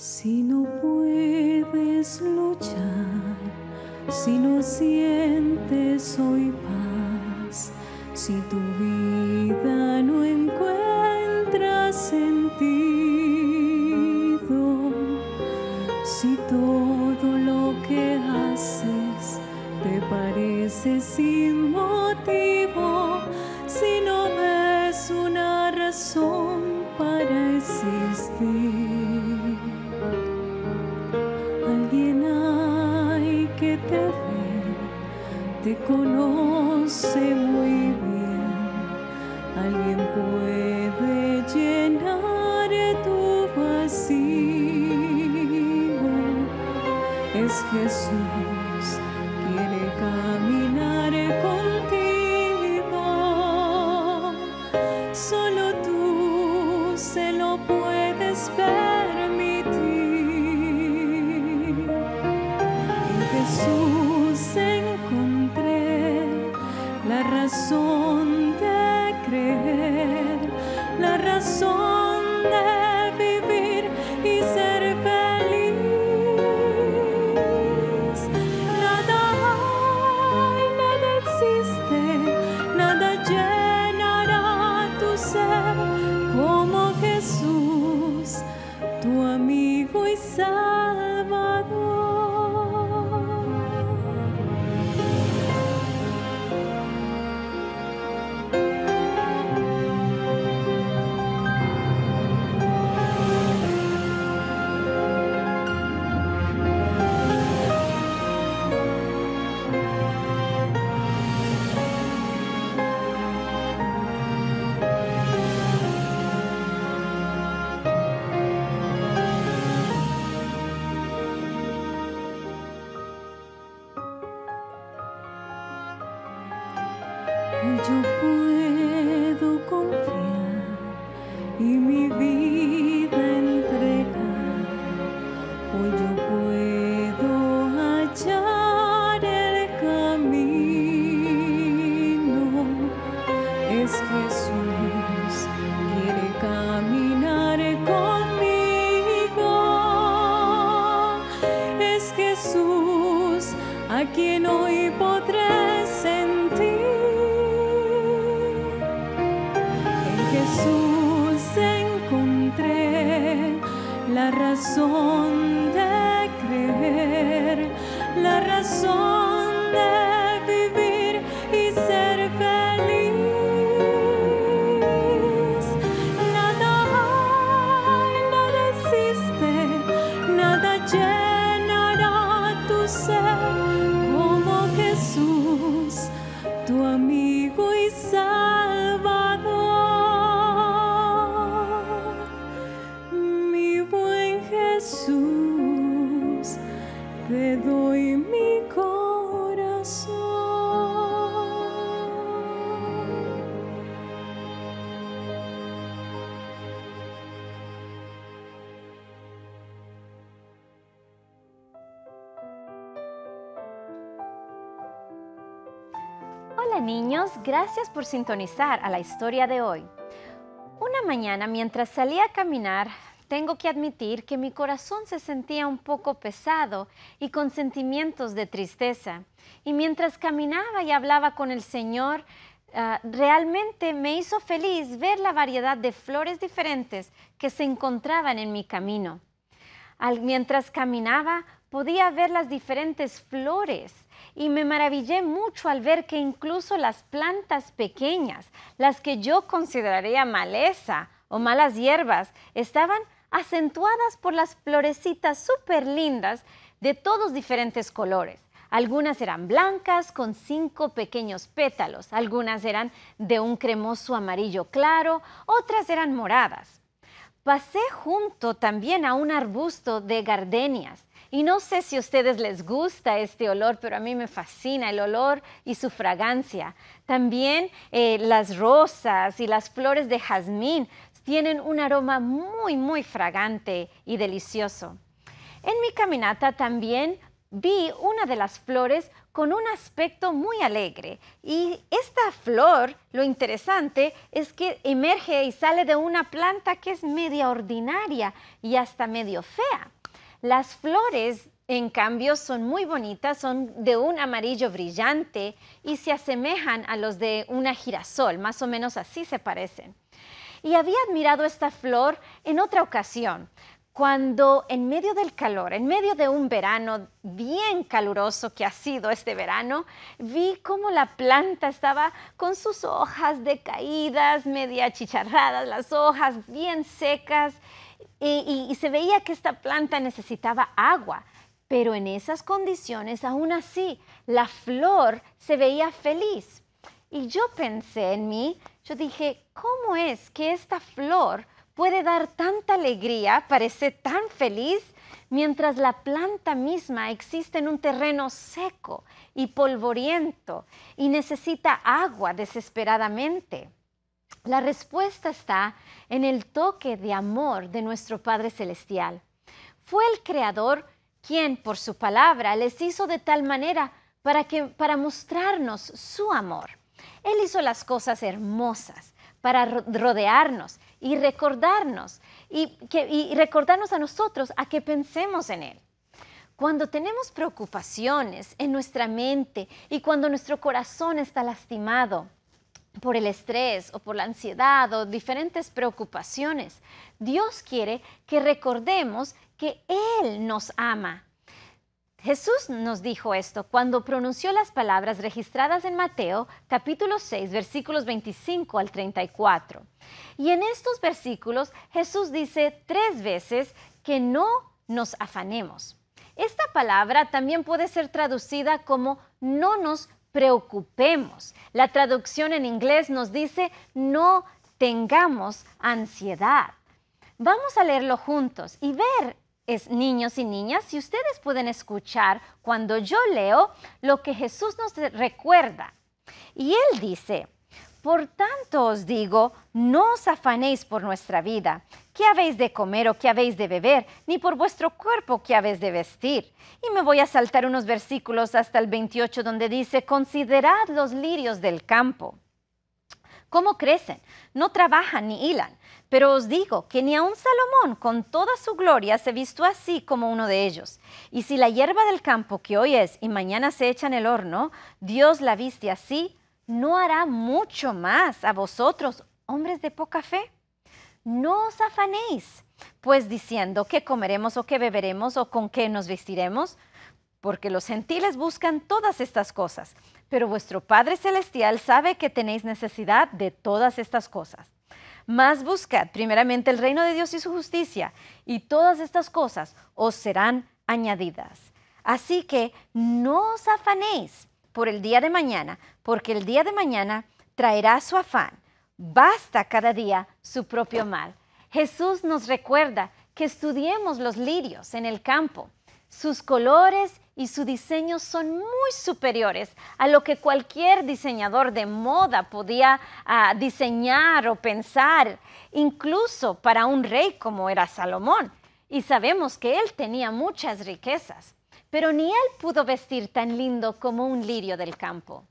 Si no puedes luchar, si no sientes hoy paz, si tu vida no encuentra sentido, si todo lo que haces te parece sin motivo, si no ves una razón para existir, alguien hay que te ve, te conoce muy bien, alguien puede llenar tu vacío. Es Jesús, quiere caminar contigo, solo tú se lo puedes permitir. En Jesús encontré la razón de creer, la razón de vivir y ser feliz. Nada hay, nada existe, nada llenará tu ser como Jesús, tu amigo y Salvador. Hoy yo puedo confiar y mi vida entregar. Hoy yo puedo hallar el camino. Es Jesús, quiere caminar conmigo. Es Jesús, a quien hoy podré sentir. Jesús encontré la razón de creer, la razón de vivir y ser feliz. Nada hay, nada existe, nada llenará tu ser como Jesús, tu amigo y Salvador. Jesús, te doy mi corazón. Hola niños, gracias por sintonizar a la historia de hoy. Una mañana mientras salía a caminar, tengo que admitir que mi corazón se sentía un poco pesado y con sentimientos de tristeza. Y mientras caminaba y hablaba con el Señor, realmente me hizo feliz ver la variedad de flores diferentes que se encontraban en mi camino. Mientras caminaba, podía ver las diferentes flores y me maravillé mucho al ver que incluso las plantas pequeñas, las que yo consideraría maleza o malas hierbas, estaban acentuadas por las florecitas súper lindas de todos diferentes colores. Algunas eran blancas con 5 pequeños pétalos, algunas eran de un cremoso amarillo claro, otras eran moradas. Pasé junto también a un arbusto de gardenias y no sé si a ustedes les gusta este olor, pero a mí me fascina el olor y su fragancia. También las rosas y las flores de jazmín tienen un aroma muy fragante y delicioso. En mi caminata también vi una de las flores con un aspecto muy alegre. Y esta flor, lo interesante es que emerge y sale de una planta que es media ordinaria y hasta medio fea. Las flores, en cambio, son muy bonitas, son de un amarillo brillante y se asemejan a los de una girasol, más o menos así se parecen. Y había admirado esta flor en otra ocasión, cuando en medio del calor, en medio de un verano bien caluroso que ha sido este verano, vi cómo la planta estaba con sus hojas decaídas, media achicharradas, las hojas bien secas, y se veía que esta planta necesitaba agua. Pero en esas condiciones, aún así, la flor se veía feliz. Y yo pensé en mí, yo dije, ¿cómo es que esta flor puede dar tanta alegría, parece tan feliz, mientras la planta misma existe en un terreno seco y polvoriento y necesita agua desesperadamente? La respuesta está en el toque de amor de nuestro Padre Celestial. Fue el Creador quien, por su palabra, les hizo de tal manera para mostrarnos su amor. Él hizo las cosas hermosas para rodearnos y recordarnos, y recordarnos a nosotros a que pensemos en Él. Cuando tenemos preocupaciones en nuestra mente y cuando nuestro corazón está lastimado por el estrés o por la ansiedad o diferentes preocupaciones, Dios quiere que recordemos que Él nos ama. Jesús nos dijo esto cuando pronunció las palabras registradas en Mateo, capítulo 6, versículos 25 al 34. Y en estos versículos Jesús dice 3 veces que no nos afanemos. Esta palabra también puede ser traducida como no nos preocupemos. La traducción en inglés nos dice no tengamos ansiedad. Vamos a leerlo juntos y ver, niños y niñas, si ustedes pueden escuchar cuando yo leo lo que Jesús nos recuerda. Y Él dice, por tanto os digo, no os afanéis por nuestra vida, qué habéis de comer o qué habéis de beber, ni por vuestro cuerpo qué habéis de vestir. Y me voy a saltar unos versículos hasta el 28 donde dice, considerad los lirios del campo. ¿Cómo crecen? No trabajan ni hilan. Pero os digo que ni aun Salomón con toda su gloria se vistió así como uno de ellos. Y si la hierba del campo que hoy es y mañana se echa en el horno, Dios la viste así, ¿no hará mucho más a vosotros, hombres de poca fe? No os afanéis, pues diciendo qué comeremos o qué beberemos o con qué nos vestiremos, porque los gentiles buscan todas estas cosas, pero vuestro Padre Celestial sabe que tenéis necesidad de todas estas cosas. Mas buscad primeramente el reino de Dios y su justicia, y todas estas cosas os serán añadidas. Así que no os afanéis por el día de mañana, porque el día de mañana traerá su afán. Basta cada día su propio mal. Jesús nos recuerda que estudiemos los lirios en el campo. Sus colores y su diseño son muy superiores a lo que cualquier diseñador de moda podía diseñar o pensar, incluso para un rey como era Salomón. Y sabemos que él tenía muchas riquezas, pero ni él pudo vestir tan lindo como un lirio del campo.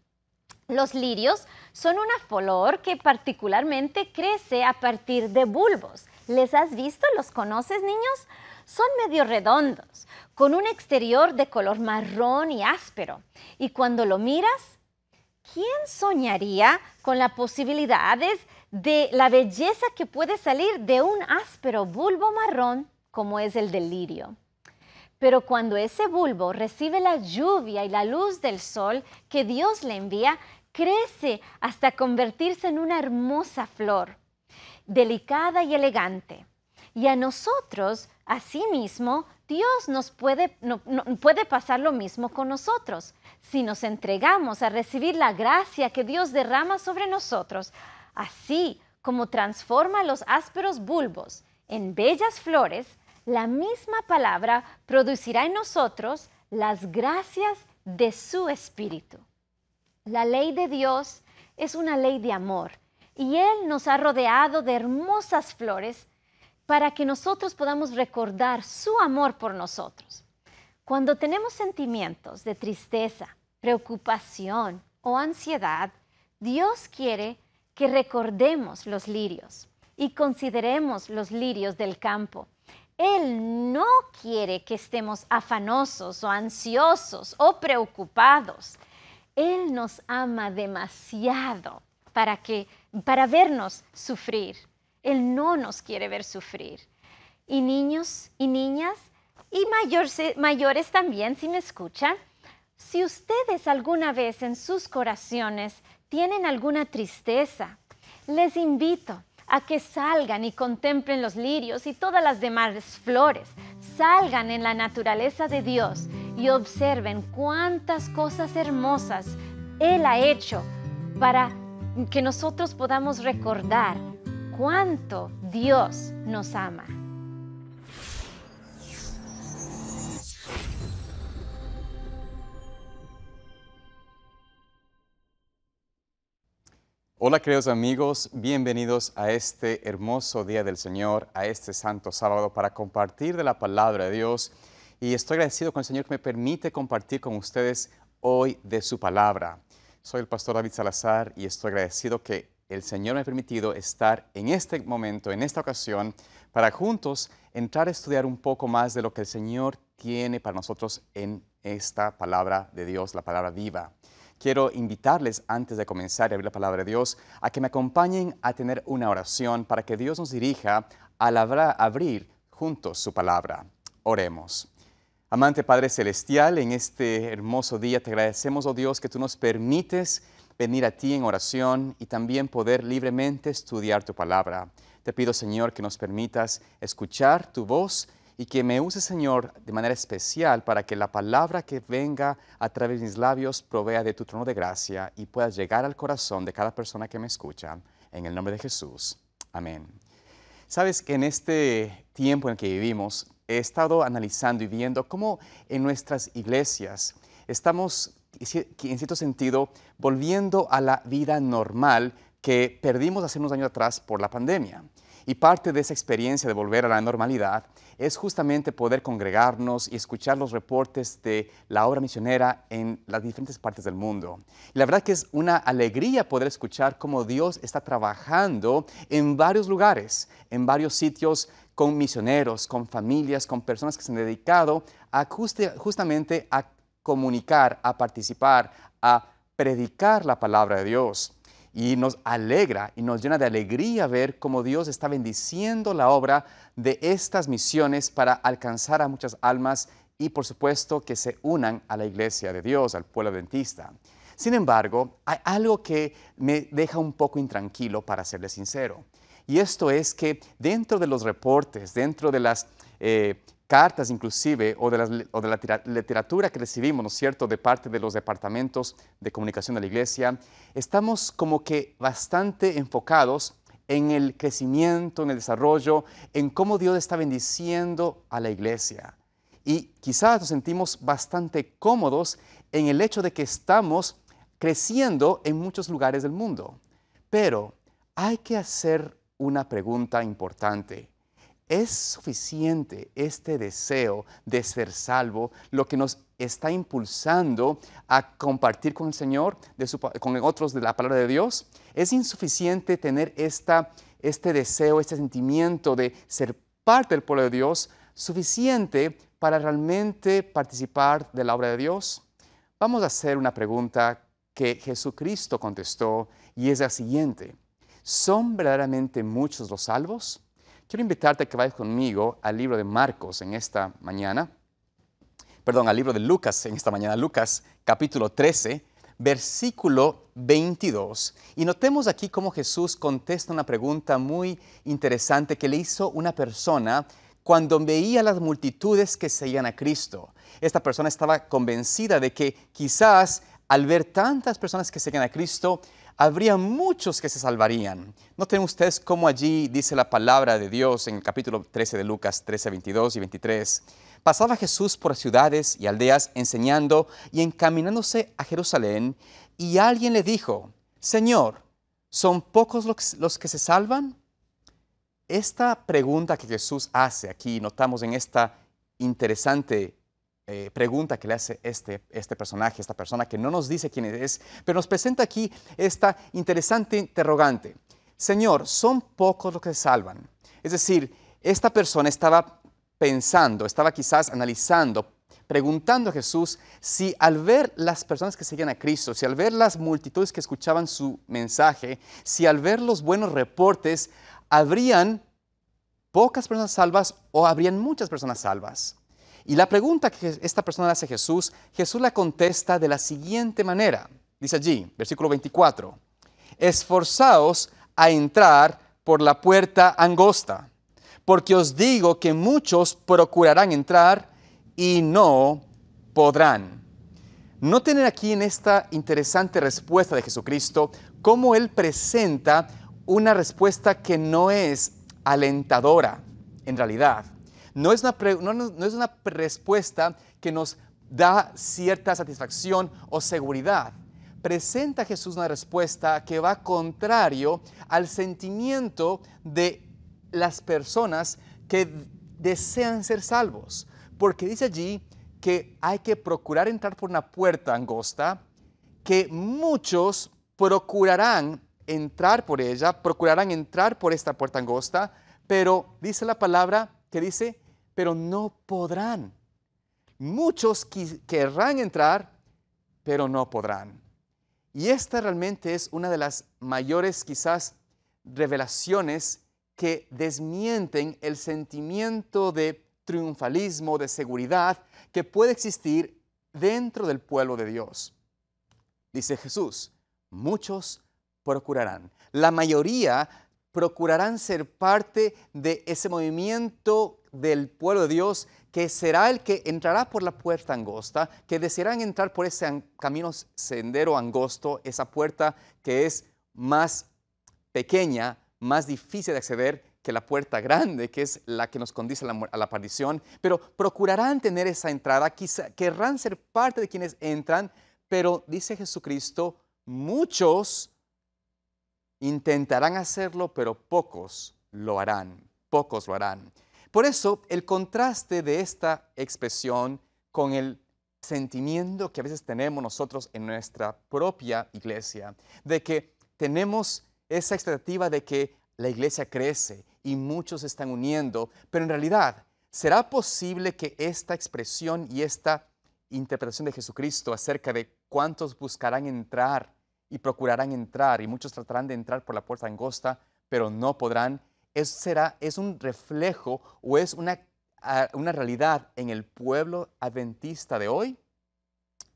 Los lirios son una flor que particularmente crece a partir de bulbos. ¿Les has visto? ¿Los conoces, niños? Son medio redondos, con un exterior de color marrón y áspero. Y cuando lo miras, ¿quién soñaría con las posibilidades de la belleza que puede salir de un áspero bulbo marrón como es el del lirio? Pero cuando ese bulbo recibe la lluvia y la luz del sol que Dios le envía, crece hasta convertirse en una hermosa flor, delicada y elegante. Y a nosotros, asimismo, Dios nos puede pasar lo mismo con nosotros. Si nos entregamos a recibir la gracia que Dios derrama sobre nosotros, así como transforma los ásperos bulbos en bellas flores, la misma palabra producirá en nosotros las gracias de su Espíritu. La ley de Dios es una ley de amor y Él nos ha rodeado de hermosas flores para que nosotros podamos recordar su amor por nosotros. Cuando tenemos sentimientos de tristeza, preocupación o ansiedad, Dios quiere que recordemos los lirios y consideremos los lirios del campo. Él no quiere que estemos afanosos o ansiosos o preocupados. Él nos ama demasiado para vernos sufrir. Él no nos quiere ver sufrir. Y niños y niñas, y mayores también, si me escuchan, si ustedes alguna vez en sus corazones tienen alguna tristeza, les invito a que salgan y contemplen los lirios y todas las demás flores. Salgan en la naturaleza de Dios y observen cuántas cosas hermosas Él ha hecho para que nosotros podamos recordar cuánto Dios nos ama. Hola queridos amigos, bienvenidos a este hermoso día del Señor, a este santo sábado para compartir de la palabra de Dios. Y estoy agradecido con el Señor que me permite compartir con ustedes hoy de su palabra. Soy el pastor David Salazar y estoy agradecido que el Señor me ha permitido estar en este momento, en esta ocasión, para juntos entrar a estudiar un poco más de lo que el Señor tiene para nosotros en esta palabra de Dios, la palabra viva. Quiero invitarles, antes de comenzar a abrir la palabra de Dios, a que me acompañen a tener una oración para que Dios nos dirija al abrir juntos su palabra. Oremos. Amante Padre Celestial, en este hermoso día te agradecemos, oh Dios, que tú nos permites venir a ti en oración y también poder libremente estudiar tu palabra. Te pido, Señor, que nos permitas escuchar tu voz y que me uses, Señor, de manera especial para que la palabra que venga a través de mis labios provea de tu trono de gracia y pueda llegar al corazón de cada persona que me escucha. En el nombre de Jesús. Amén. Sabes que en este tiempo en el que vivimos, he estado analizando y viendo cómo en nuestras iglesias estamos, en cierto sentido, volviendo a la vida normal que perdimos hace unos años atrás por la pandemia. Y parte de esa experiencia de volver a la normalidad es justamente poder congregarnos y escuchar los reportes de la obra misionera en las diferentes partes del mundo. Y la verdad que es una alegría poder escuchar cómo Dios está trabajando en varios lugares, en varios sitios, con misioneros, con familias, con personas que se han dedicado a justamente a comunicar, a participar, a predicar la palabra de Dios. Y nos alegra y nos llena de alegría ver cómo Dios está bendiciendo la obra de estas misiones para alcanzar a muchas almas y por supuesto que se unan a la iglesia de Dios, al pueblo adventista. Sin embargo, hay algo que me deja un poco intranquilo, para serles sincero. Y esto es que dentro de los reportes, dentro de las cartas inclusive, o de la literatura que recibimos, ¿no es cierto?, de parte de los departamentos de comunicación de la iglesia, estamos como que bastante enfocados en el crecimiento, en el desarrollo, en cómo Dios está bendiciendo a la iglesia. Y quizás nos sentimos bastante cómodos en el hecho de que estamos creciendo en muchos lugares del mundo. Pero hay que hacer una pregunta importante. ¿Es suficiente este deseo de ser salvo lo que nos está impulsando a compartir con el Señor, con otros de la palabra de Dios? ¿Es insuficiente tener este deseo, este sentimiento de ser parte del pueblo de Dios, suficiente para realmente participar de la obra de Dios? Vamos a hacer una pregunta que Jesucristo contestó y es la siguiente. ¿Son verdaderamente muchos los salvos? Quiero invitarte a que vayas conmigo al libro de Marcos en esta mañana, al libro de Lucas en esta mañana, Lucas capítulo 13, versículo 22. Y notemos aquí cómo Jesús contesta una pregunta muy interesante que le hizo una persona cuando veía las multitudes que seguían a Cristo. Esta persona estaba convencida de que quizás al ver tantas personas que seguían a Cristo, habría muchos que se salvarían. Noten ustedes cómo allí dice la palabra de Dios en el capítulo 13 de Lucas, 13, 22 y 23. Pasaba Jesús por ciudades y aldeas enseñando y encaminándose a Jerusalén, y alguien le dijo, Señor, ¿son pocos los que se salvan? Esta pregunta que Jesús hace aquí, notamos en esta interesante pregunta que le hace este personaje, esta persona que no nos dice quién es, pero nos presenta aquí esta interesante interrogante. Señor, ¿son pocos los que se salvan? Es decir, esta persona estaba pensando, estaba quizás analizando, preguntando a Jesús si al ver las personas que seguían a Cristo, si al ver las multitudes que escuchaban su mensaje, si al ver los buenos reportes, ¿habrían pocas personas salvas o habrían muchas personas salvas? Y la pregunta que esta persona le hace a Jesús, Jesús la contesta de la siguiente manera. Dice allí, versículo 24, esforzaos a entrar por la puerta angosta, porque os digo que muchos procurarán entrar y no podrán. Noten aquí en esta interesante respuesta de Jesucristo cómo Él presenta una respuesta que no es alentadora en realidad. No es una respuesta que nos da cierta satisfacción o seguridad. Presenta a Jesús una respuesta que va contrario al sentimiento de las personas que desean ser salvos. Porque dice allí que hay que procurar entrar por una puerta angosta, que muchos procurarán entrar por ella, procurarán entrar por esta puerta angosta, pero dice la palabra que dice, pero no podrán. Muchos querrán entrar, pero no podrán. Y esta realmente es una de las mayores quizás revelaciones que desmienten el sentimiento de triunfalismo, de seguridad que puede existir dentro del pueblo de Dios. Dice Jesús, muchos procurarán. La mayoría procurarán ser parte de ese movimiento del pueblo de Dios que será el que entrará por la puerta angosta, que desearán entrar por ese camino, sendero angosto, esa puerta que es más pequeña, más difícil de acceder que la puerta grande, que es la que nos conduce a la perdición, pero procurarán tener esa entrada, querrán ser parte de quienes entran, pero dice Jesucristo, muchos intentarán hacerlo, pero pocos lo harán, pocos lo harán. Por eso, el contraste de esta expresión con el sentimiento que a veces tenemos nosotros en nuestra propia iglesia, de que tenemos esa expectativa de que la iglesia crece y muchos se están uniendo, pero en realidad, ¿será posible que esta expresión y esta interpretación de Jesucristo acerca de cuántos buscarán entrar y procurarán entrar y muchos tratarán de entrar por la puerta angosta, pero no podrán, es un reflejo o es una realidad en el pueblo adventista de hoy?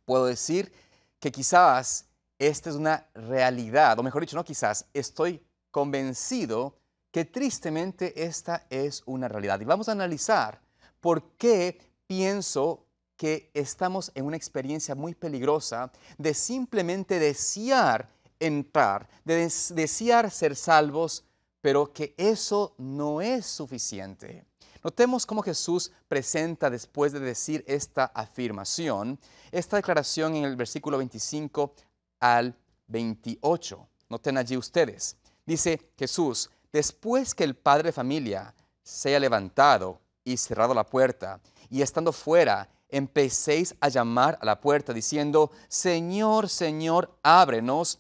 Puedo decir que quizás esta es una realidad, o mejor dicho, no quizás, estoy convencido que tristemente esta es una realidad. Y vamos a analizar por qué pienso que estamos en una experiencia muy peligrosa de simplemente desear entrar, de desear ser salvos, pero que eso no es suficiente. Notemos cómo Jesús presenta, después de decir esta afirmación, esta declaración en el versículo 25 al 28. Noten allí ustedes. Dice Jesús, después que el padre de familia se haya levantado y cerrado la puerta, y estando fuera, empecéis a llamar a la puerta, diciendo, Señor, Señor, ábrenos.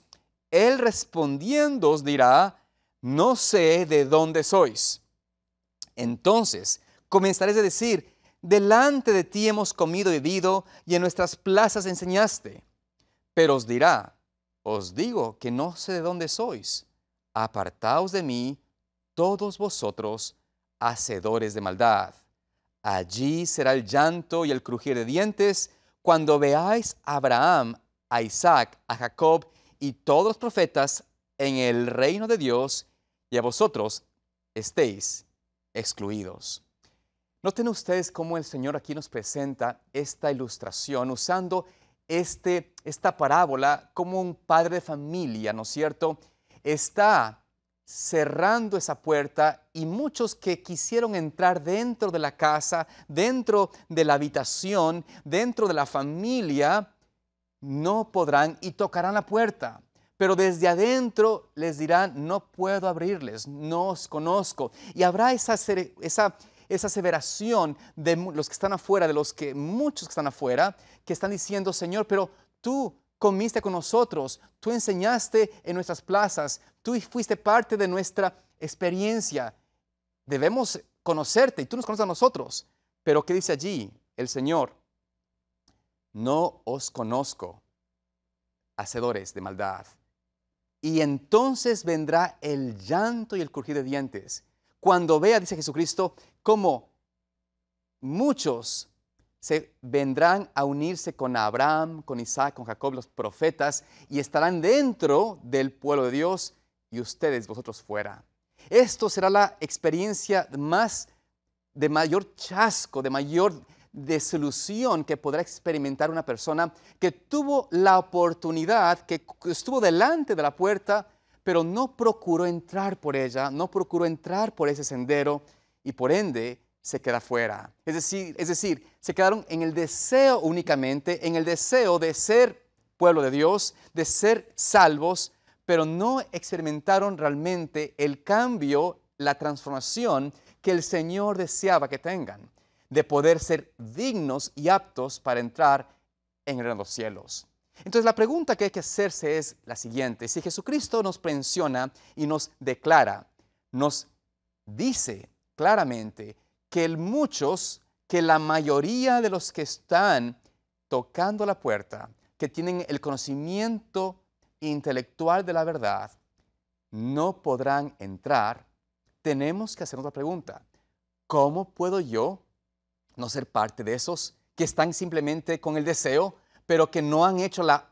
Él respondiendo os dirá, no sé de dónde sois. Entonces comenzaréis a decir, delante de ti hemos comido y bebido, y en nuestras plazas enseñaste. Pero os dirá, os digo que no sé de dónde sois. Apartaos de mí, todos vosotros, hacedores de maldad. Allí será el llanto y el crujir de dientes cuando veáis a Abraham, a Isaac, a Jacob y todos los profetas en el reino de Dios, y a vosotros estéis excluidos. Noten ustedes cómo el Señor aquí nos presenta esta ilustración usando esta parábola como un padre de familia, ¿no es cierto? Está cerrando esa puerta y muchos que quisieron entrar dentro de la casa, dentro de la habitación, dentro de la familia, no podrán y tocarán la puerta. Pero desde adentro les dirán, no puedo abrirles, no os conozco. Y habrá esa esa aseveración de los que están afuera, de muchos que están afuera, que están diciendo, Señor, pero tú comiste con nosotros, tú enseñaste en nuestras plazas, tú fuiste parte de nuestra experiencia. Debemos conocerte y tú nos conoces a nosotros. Pero ¿qué dice allí el Señor? No os conozco, hacedores de maldad. Y entonces vendrá el llanto y el crujir de dientes. Cuando vea, dice Jesucristo, cómo muchos se vendrán a unirse con Abraham, con Isaac, con Jacob, los profetas, y estarán dentro del pueblo de Dios y ustedes, vosotros fuera. Esto será la experiencia de mayor chasco, de mayor desilusión que podrá experimentar una persona que tuvo la oportunidad, que estuvo delante de la puerta, pero no procuró entrar por ella, no procuró entrar por ese sendero y por ende se queda fuera. Es decir, se quedaron en el deseo únicamente, en el deseo de ser pueblo de Dios, de ser salvos, pero no experimentaron realmente el cambio, la transformación que el Señor deseaba que tengan, de poder ser dignos y aptos para entrar en el reino de los cielos. Entonces la pregunta que hay que hacerse es la siguiente: si Jesucristo nos menciona y nos declara, nos dice claramente que la mayoría de los que están tocando la puerta, que tienen el conocimiento intelectual de la verdad, no podrán entrar, tenemos que hacernos la pregunta: ¿cómo puedo yo no ser parte de esos que están simplemente con el deseo, pero que no han hecho la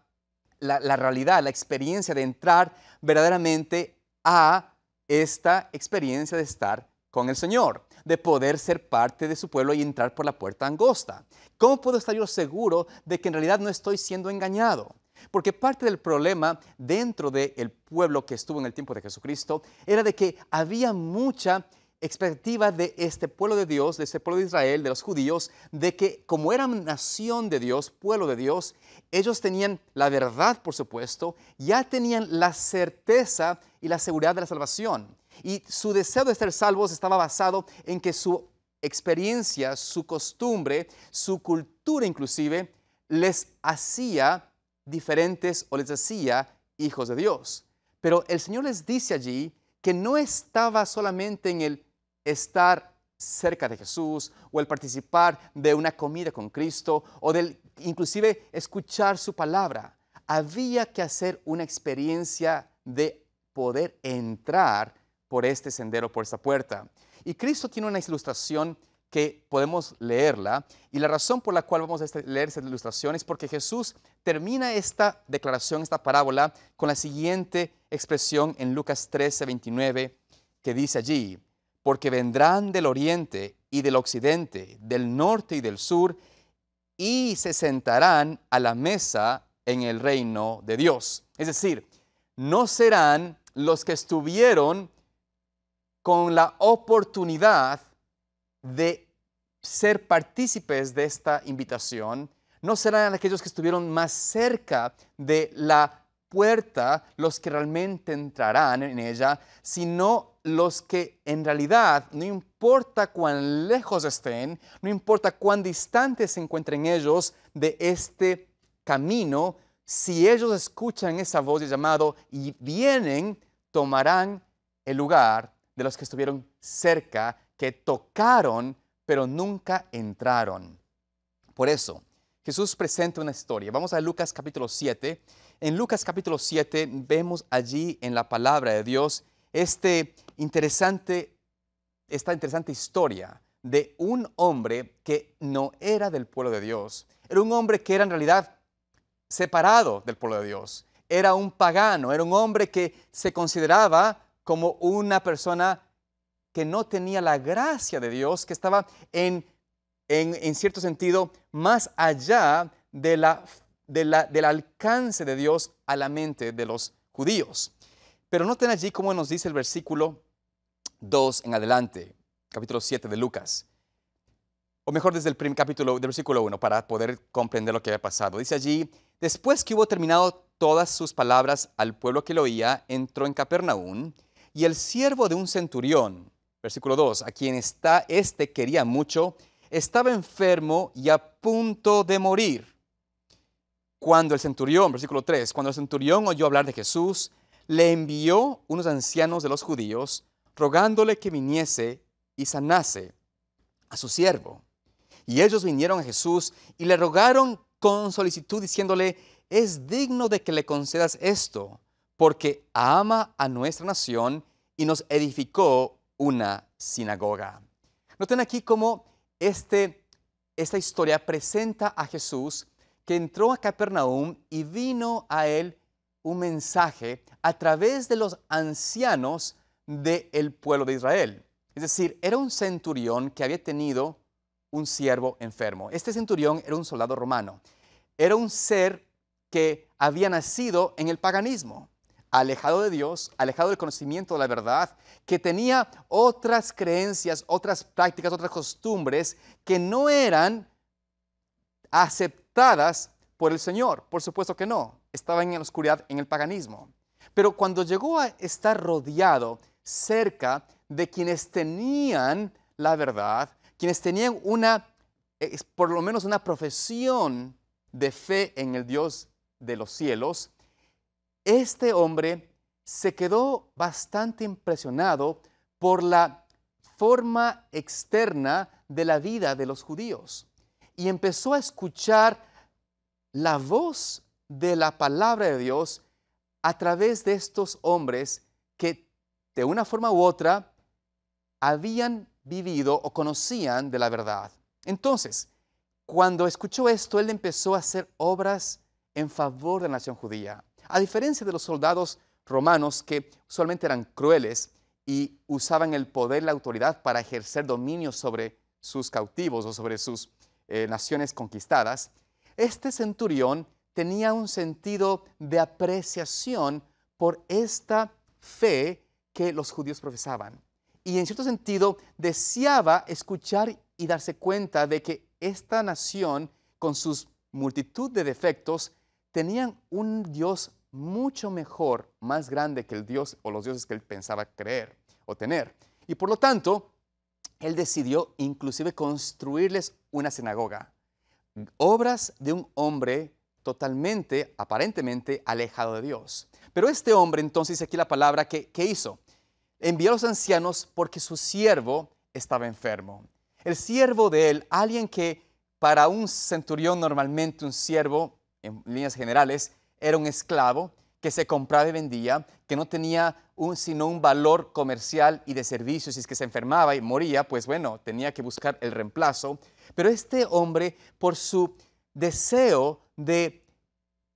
realidad, la experiencia de entrar verdaderamente a esta experiencia de estar con el Señor, de poder ser parte de su pueblo y entrar por la puerta angosta? ¿Cómo puedo estar yo seguro de que en realidad no estoy siendo engañado? Porque parte del problema dentro del pueblo que estuvo en el tiempo de Jesucristo era de que había mucha expectativa de este pueblo de Dios, de este pueblo de Israel, de los judíos, de que como eran nación de Dios, pueblo de Dios, ellos tenían la verdad, por supuesto, ya tenían la certeza y la seguridad de la salvación. Y su deseo de ser salvos estaba basado en que su experiencia, su costumbre, su cultura inclusive, les hacía diferentes o les hacía hijos de Dios. Pero el Señor les dice allí que no estaba solamente en el estar cerca de Jesús o el participar de una comida con Cristo o del inclusive escuchar su palabra. Había que hacer una experiencia de poder entrar por este sendero, por esta puerta. Y Cristo tiene una ilustración que podemos leerla, y la razón por la cual vamos a leer esa ilustración es porque Jesús termina esta declaración, esta parábola, con la siguiente expresión en Lucas 13:29, que dice allí: porque vendrán del oriente y del occidente, del norte y del sur, y se sentarán a la mesa en el reino de Dios. Es decir, no serán los que estuvieron con la oportunidad de ser partícipes de esta invitación, no serán aquellos que estuvieron más cerca de la puerta los que realmente entrarán en ella, sino los que en realidad, no importa cuán lejos estén, no importa cuán distantes se encuentren ellos de este camino, si ellos escuchan esa voz de llamado y vienen, tomarán el lugar de los que estuvieron cerca, que tocaron, pero nunca entraron. Por eso, Jesús presenta una historia. Vamos a Lucas capítulo 7. En Lucas capítulo 7 vemos allí en la palabra de Dios esta interesante historia de un hombre que no era del pueblo de Dios. Era un hombre que era en realidad separado del pueblo de Dios. Era un pagano, era un hombre que se consideraba como una persona que no tenía la gracia de Dios, que estaba en cierto sentido más allá del alcance de Dios a la mente de los judíos. Pero noten allí cómo nos dice el versículo 2 en adelante, capítulo 7 de Lucas. O mejor desde el primer capítulo, del versículo 1, para poder comprender lo que había pasado. Dice allí: después que hubo terminado todas sus palabras al pueblo que lo oía, entró en Capernaum, y el siervo de un centurión, versículo 2, a quien quería mucho, estaba enfermo y a punto de morir. Cuando el centurión, versículo 3, cuando el centurión oyó hablar de Jesús, le envió unos ancianos de los judíos, rogándole que viniese y sanase a su siervo. Y ellos vinieron a Jesús y le rogaron con solicitud, diciéndole, es digno de que le concedas esto, porque ama a nuestra nación y nos edificó una sinagoga. Noten aquí cómo esta historia presenta a Jesús que entró a Capernaum y vino a él un mensaje a través de los ancianos del pueblo de Israel. Es decir, era un centurión que había tenido un siervo enfermo. Este centurión era un soldado romano. Era un ser que había nacido en el paganismo, alejado de Dios, alejado del conocimiento de la verdad, que tenía otras creencias, otras prácticas, otras costumbres que no eran aceptadas por el Señor. Por supuesto que no. Estaba en la oscuridad, en el paganismo. Pero cuando llegó a estar rodeado cerca de quienes tenían la verdad, quienes tenían por lo menos una profesión de fe en el Dios de los cielos, este hombre se quedó bastante impresionado por la forma externa de la vida de los judíos y empezó a escuchar la voz de la palabra de Dios a través de estos hombres que de una forma u otra habían vivido o conocían de la verdad. Entonces, cuando escuchó esto, él empezó a hacer obras en favor de la nación judía. A diferencia de los soldados romanos que usualmente eran crueles y usaban el poder y la autoridad para ejercer dominio sobre sus cautivos o sobre sus naciones conquistadas, este centurión tenía un sentido de apreciación por esta fe que los judíos profesaban. Y en cierto sentido deseaba escuchar y darse cuenta de que esta nación, con sus multitud de defectos, tenían un Dios mucho mejor, más grande que el Dios o los dioses que él pensaba creer o tener. Y por lo tanto, él decidió inclusive construirles una sinagoga. Obras de un hombre totalmente, aparentemente, alejado de Dios. Pero este hombre, entonces, dice aquí la palabra, ¿qué hizo? Envió a los ancianos porque su siervo estaba enfermo. El siervo de él, alguien que para un centurión normalmente un siervo, en líneas generales, era un esclavo que se compraba y vendía, que no tenía sino un valor comercial y de servicio. Si es que se enfermaba y moría, pues bueno, tenía que buscar el reemplazo. Pero este hombre, por su deseo de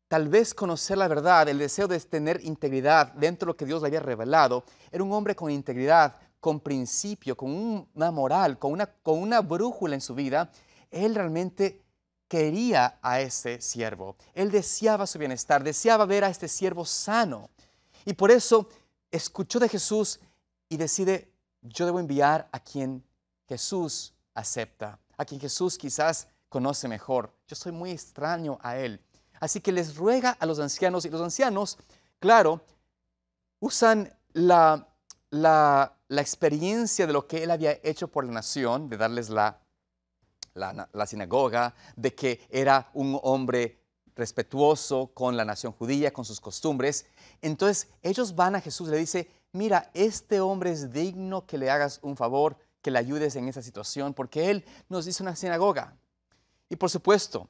tal vez conocer la verdad, el deseo de tener integridad dentro de lo que Dios le había revelado, era un hombre con integridad, con principio, con una moral, con una brújula en su vida. Él realmente quería a ese siervo. Él deseaba su bienestar, deseaba ver a este siervo sano. Y por eso escuchó de Jesús y decide, yo debo enviar a quien Jesús acepta, a quien Jesús quizás conoce mejor. Yo soy muy extraño a él. Así que les ruega a los ancianos, y los ancianos, claro, usan la experiencia de lo que él había hecho por la nación, de darles la sinagoga, de que era un hombre respetuoso con la nación judía, con sus costumbres. Entonces ellos van a Jesús y le dicen, mira, este hombre es digno que le hagas un favor, que le ayudes en esa situación, porque él nos hizo una sinagoga. Y por supuesto,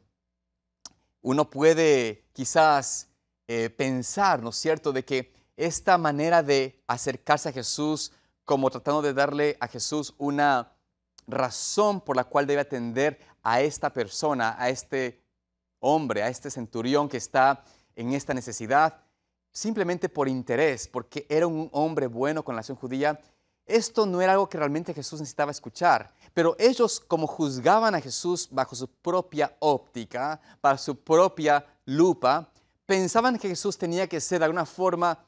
uno puede quizás pensar, ¿no es cierto?, de que esta manera de acercarse a Jesús, como tratando de darle a Jesús una razón por la cual debe atender a esta persona, a este hombre, a este centurión que está en esta necesidad, simplemente por interés, porque era un hombre bueno con la nación judía. Esto no era algo que realmente Jesús necesitaba escuchar, pero ellos, como juzgaban a Jesús bajo su propia óptica, bajo su propia lupa, pensaban que Jesús tenía que ser de alguna forma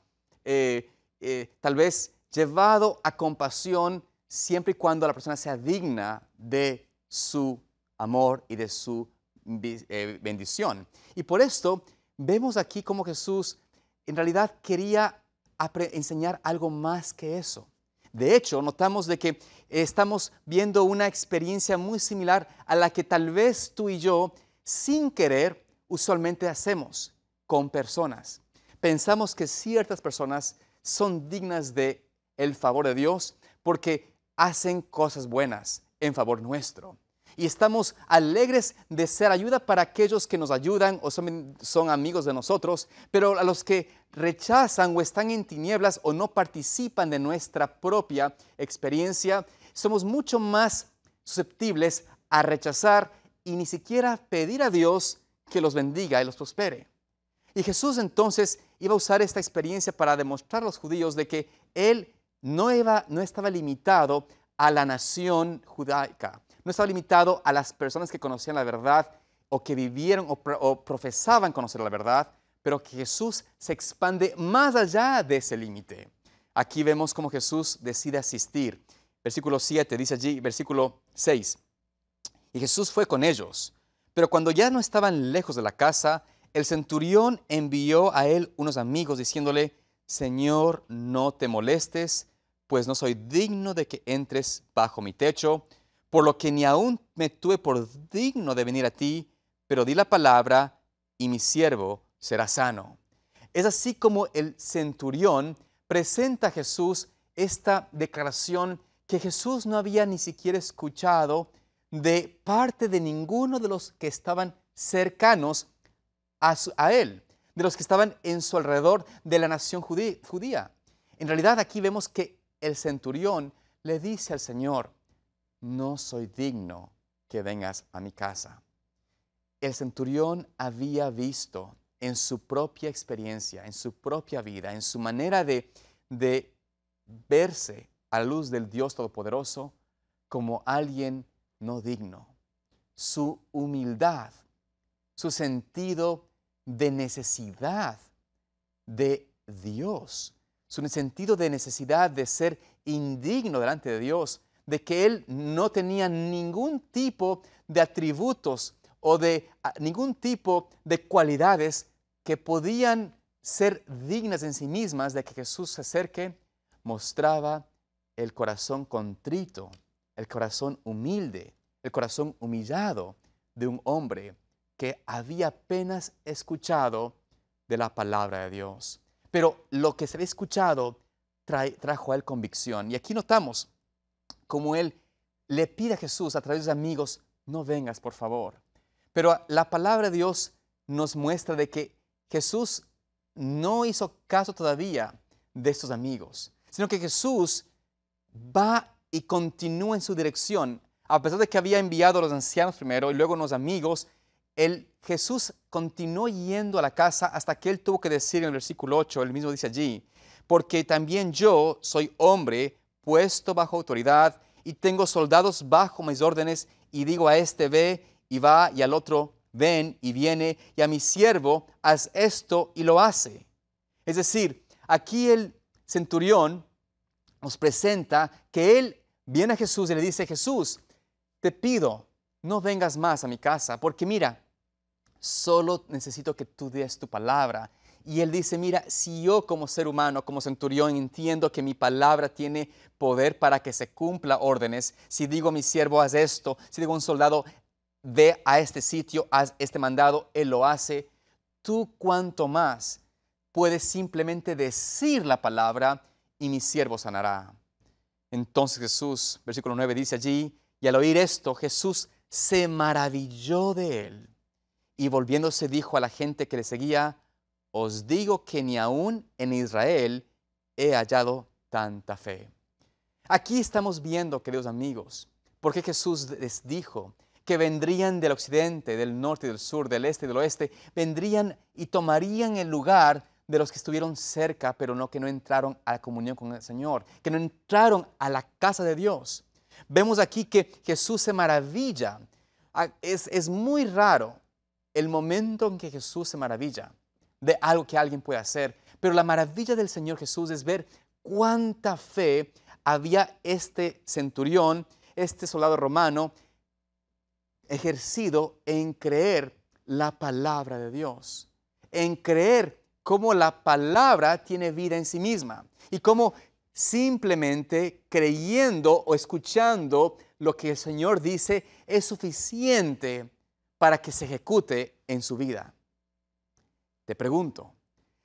tal vez llevado a compasión siempre y cuando la persona sea digna de su amor y de su bendición. Y por esto vemos aquí cómo Jesús en realidad quería enseñar algo más que eso. De hecho, notamos de que estamos viendo una experiencia muy similar a la que tal vez tú y yo, sin querer, usualmente hacemos con personas. Pensamos que ciertas personas son dignas de el favor de Dios porque hacen cosas buenas en favor nuestro. Y estamos alegres de ser ayuda para aquellos que nos ayudan o son amigos de nosotros, pero a los que rechazan o están en tinieblas o no participan de nuestra propia experiencia, somos mucho más susceptibles a rechazar y ni siquiera pedir a Dios que los bendiga y los prospere. Y Jesús entonces iba a usar esta experiencia para demostrar a los judíos de que Él no estaba limitado a la nación judaica, no estaba limitado a las personas que conocían la verdad o que vivieron o profesaban conocer la verdad, pero que Jesús se expande más allá de ese límite. Aquí vemos cómo Jesús decide asistir. Versículo 7 dice allí, versículo 6. Y Jesús fue con ellos, pero cuando ya no estaban lejos de la casa, el centurión envió a él unos amigos diciéndole: Señor, no te molestes, pues no soy digno de que entres bajo mi techo, por lo que ni aún me tuve por digno de venir a ti, pero di la palabra y mi siervo será sano. Es así como el centurión presenta a Jesús esta declaración que Jesús no había ni siquiera escuchado de parte de ninguno de los que estaban cercanos a él, de los que estaban en su alrededor de la nación judía. En realidad aquí vemos que el centurión le dice al Señor: no soy digno que vengas a mi casa. El centurión había visto en su propia experiencia, en su propia vida, en su manera de verse a la luz del Dios Todopoderoso como alguien no digno. Su humildad, su sentido de necesidad de Dios, su sentido de necesidad de ser indigno delante de Dios, de que él no tenía ningún tipo de atributos o de ningún tipo de cualidades que podían ser dignas en sí mismas de que Jesús se acerque, mostraba el corazón contrito, el corazón humilde, el corazón humillado de un hombre que había apenas escuchado de la palabra de Dios. Pero lo que se había escuchado trajo a él convicción. Y aquí notamos cómo él le pide a Jesús a través de amigos: no vengas, por favor. Pero la palabra de Dios nos muestra de que Jesús no hizo caso todavía de estos amigos, sino que Jesús va y continúa en su dirección. A pesar de que había enviado a los ancianos primero y luego a los amigos, Jesús continuó yendo a la casa hasta que él tuvo que decir en el versículo 8, él mismo dice allí: porque también yo soy hombre puesto bajo autoridad y tengo soldados bajo mis órdenes, y digo a este ve y va, y al otro ven y viene, y a mi siervo haz esto y lo hace. Es decir, aquí el centurión nos presenta que él viene a Jesús y le dice: Jesús, te pido, no vengas más a mi casa, porque mira, solo necesito que tú des tu palabra. Y él dice: mira, si yo como ser humano, como centurión, entiendo que mi palabra tiene poder para que se cumpla órdenes, si digo a mi siervo haz esto, si digo a un soldado ve a este sitio, haz este mandado, él lo hace, tú cuanto más puedes simplemente decir la palabra y mi siervo sanará. Entonces Jesús, versículo 9 dice allí: y al oír esto, Jesús se maravilló de él, y volviéndose dijo a la gente que le seguía: os digo que ni aún en Israel he hallado tanta fe. Aquí estamos viendo, queridos amigos, por qué Jesús les dijo que vendrían del occidente, del norte y del sur, del este y del oeste, vendrían y tomarían el lugar de los que estuvieron cerca, pero que no entraron a la comunión con el Señor, que no entraron a la casa de Dios. Vemos aquí que Jesús se maravilla. Es muy raro el momento en que Jesús se maravilla de algo que alguien puede hacer, pero la maravilla del Señor Jesús es ver cuánta fe había este centurión, este soldado romano, ejercido en creer la palabra de Dios, en creer cómo la palabra tiene vida en sí misma y cómo simplemente creyendo o escuchando lo que el Señor dice es suficiente para que se ejecute en su vida. Te pregunto,